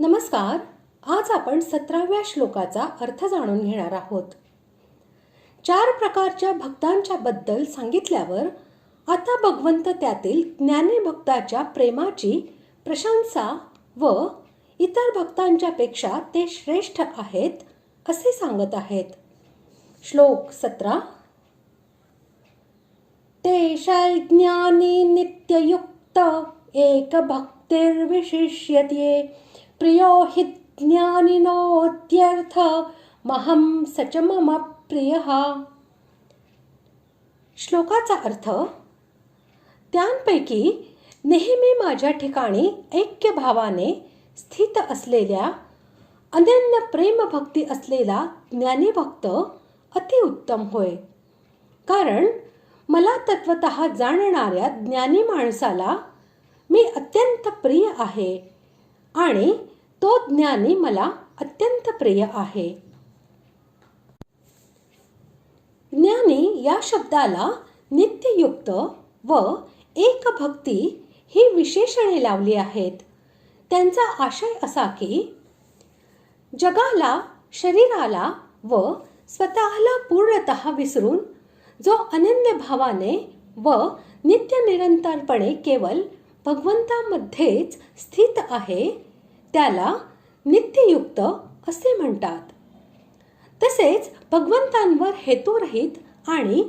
नमस्कार. आज आपण 17व्या श्लोकाचा अर्थ जाणून घेणार आहोत. 4 प्रकारच्या भक्तांच्या बद्दल सांगितल्यावर आता भगवंत त्यातील ज्ञानी भक्ताच्या प्रेमाची प्रशंसा व इतर भक्तांच्या पेक्षा ते श्रेष्ठ आहेत असे सांगत आहेत. श्लोक 17. तेषां ज्ञानी नित्ययुक्त एक भक्तिर्विशिष्यते प्रियो हि ज्ञानिनोत्यर्थ महं स च मम प्रियः. श्लोकाचा अर्थ: त्यांपैकी नेहमी माझ्या ठिकाणी ऐक्य भावाने स्थित असलेल्या अनन्य प्रेम भक्ती असलेला ज्ञानी भक्त अतिउत्तम होय. कारण मला तत्वतः जाणणाऱ्या ज्ञानी माणसाला मी अत्यंत प्रिय आहे आणि तो ज्ञानी मला अत्यंत प्रिय आहे. ज्ञानी या शब्दाला नित्ययुक्त व एक भक्ती ही विशेषणे लावली आहेत. त्यांचा आशय असा की जगाला, शरीराला व स्वतःला पूर्णतः विसरून जो अनन्य भावाने व नित्य निरंतरपणे केवळ भगवंतामध्येच स्थित आहे त्याला नित्ययुक्त असे म्हणतात. तसेच भगवंतांवर हेतुरहित आणि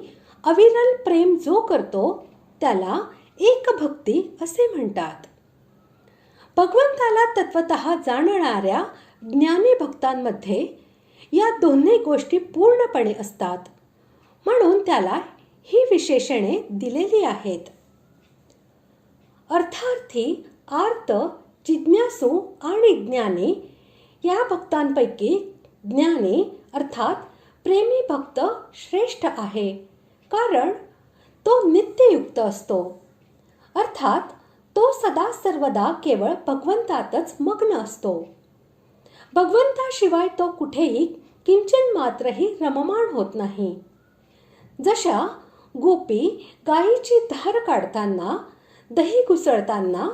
अविरल प्रेम जो करतो त्याला एक भक्ती असे म्हणतात. भगवंताला तत्वतः जाणणाऱ्या ज्ञानी भक्तांमध्ये या दोन्ही गोष्टी पूर्णपणे असतात, म्हणून त्याला ही विशेषणे दिलेली आहेत. अर्थार्थी, आर्त, जिज्ञासू आणि ज्ञानी या भक्तांपैकी ज्ञानी अर्थात प्रेमी भक्त श्रेष्ठ आहे. कारण तो नित्ययुक्त असतो, अर्थात तो सदा सर्वदा केवळ भगवंतातच मग्न असतो. भगवंताशिवाय तो कुठेही किंचिन मात्रही रममाण होत नाही. जशा गोपी गायीची धार काढताना, दही घुसळताना,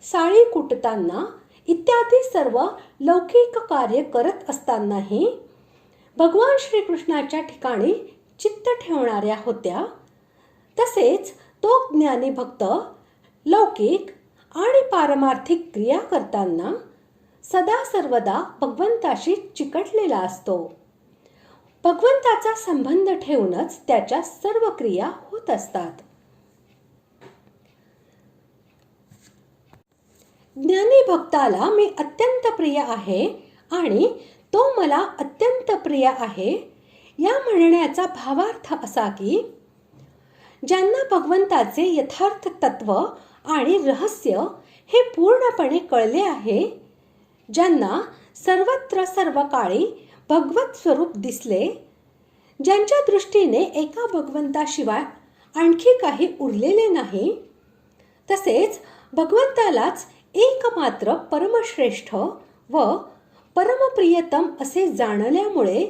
साळी कुटताना इत्यादी सर्व लौकिक कार्य करत असतानाही भगवान श्रीकृष्णाच्या ठिकाणी चित्त ठेवणाऱ्या होत्या, तसेच तो ज्ञानी भक्त लौकिक आणि पारमार्थिक क्रिया करताना सदा सर्वदा भगवंताशी चिकटलेला असतो. भगवंताचा संबंध ठेवूनच त्याच्या सर्व क्रिया होत असतात. ज्ञानी भक्ताला मी अत्यंत प्रिय आहे आणि तो मला अत्यंत प्रिय आहे या म्हणण्याचा भावार्थ असा की ज्यांना भगवंताचे यथार्थ तत्व आणि रहस्य हे पूर्णपणे कळले आहे, ज्यांना सर्वत्र सर्व काळी भगवत स्वरूप दिसले, ज्यांच्या दृष्टीने एका भगवंताशिवाय आणखी काही उरलेले नाही, तसेच भगवंतालाच एकमात्र परमश्रेष्ठ व परमप्रियतम असे जाणल्यामुळे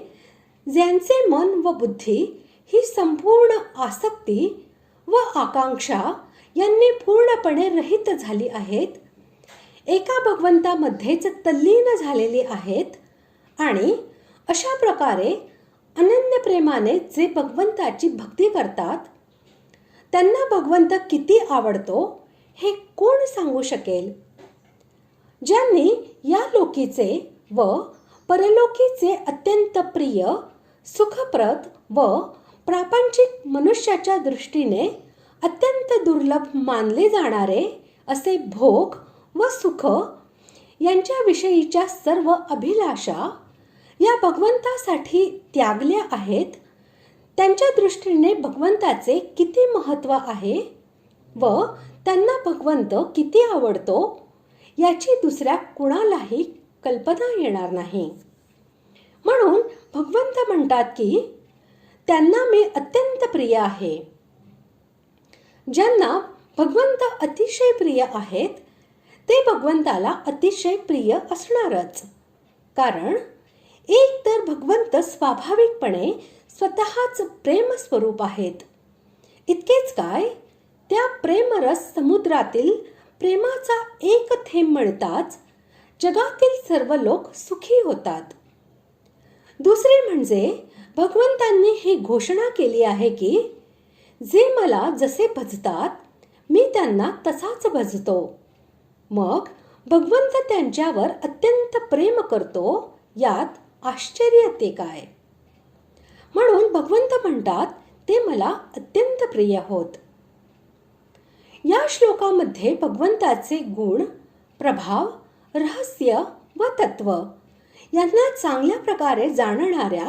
ज्यांचे मन व बुद्धी ही संपूर्ण आसक्ती व आकांक्षा यांनी पूर्णपणे रहित झाली आहेत, एका भगवंतामध्येच तल्लीन झालेली आहेत आणि अशा प्रकारे अनन्य प्रेमाने जे भगवंताची भक्ती करतात त्यांना भगवंत किती आवडतो हे कोण सांगू शकेल. ज्यांनी या लोकीचे व परलोकीचे अत्यंत प्रिय, सुखप्रद व प्रापंचिक मनुष्याच्या दृष्टीने अत्यंत दुर्लभ मानले जाणारे असे भोग व सुख यांच्या विषयीच्या सर्व अभिलाषा या भगवंतासाठी त्यागल्या आहेत, त्यांच्या दृष्टीने भगवंताचे किती महत्त्व आहे व त्यांना भगवंत किती आवडतो याची दुसऱ्या कुणालाही कल्पना येणार नाही. म्हणून भगवंत म्हणतात की त्यांना मी अत्यंत प्रिय आहे. ज्यांना भगवंत अतिशय प्रिय आहेत ते भगवंताला अतिशय प्रिय असणारच. कारण एक तर भगवंत स्वाभाविकपणे स्वतःच प्रेम स्वरूप आहेत. इतकेच काय, त्या प्रेमरस समुद्रातील प्रेमाचा एक थेंब मिळताच जगातील सर्व लोक सुखी होतात. दुसरे म्हणजे भगवंतांनी ही घोषणा केली आहे की जे मला जसे भजतात मी त्यांना तसाच भजतो. मग भगवंत त्यांच्यावर अत्यंत प्रेम करतो, यात आश्चर्य ते काय. म्हणून भगवंत म्हणतात ते मला अत्यंत प्रिय होत. या श्लोकामध्ये भगवंताचे गुण, प्रभाव, रहस्य व तत्व यांना चांगल्या प्रकारे जाणणाऱ्या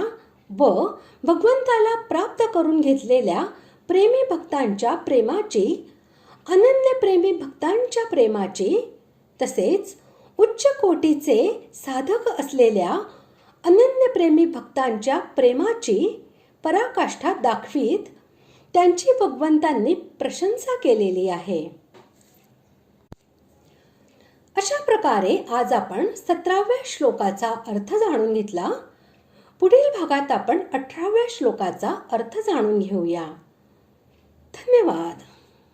व भगवंताला प्राप्त करून घेतलेल्या प्रेमी भक्तांच्या प्रेमाची, अनन्य प्रेमी भक्तांच्या प्रेमाची, तसेच उच्च कोटीचे साधक असलेल्या अनन्य प्रेमी भक्तांच्या प्रेमाची पराकाष्ठा दाखवीत त्यांची भगवंतांनी प्रशंसा केलेली आहे. अशा प्रकारे आज आपण 17व्या श्लोकाचा अर्थ जाणून घेतला. पुढील भागात आपण 18व्या श्लोकाचा अर्थ जाणून घेऊया. धन्यवाद.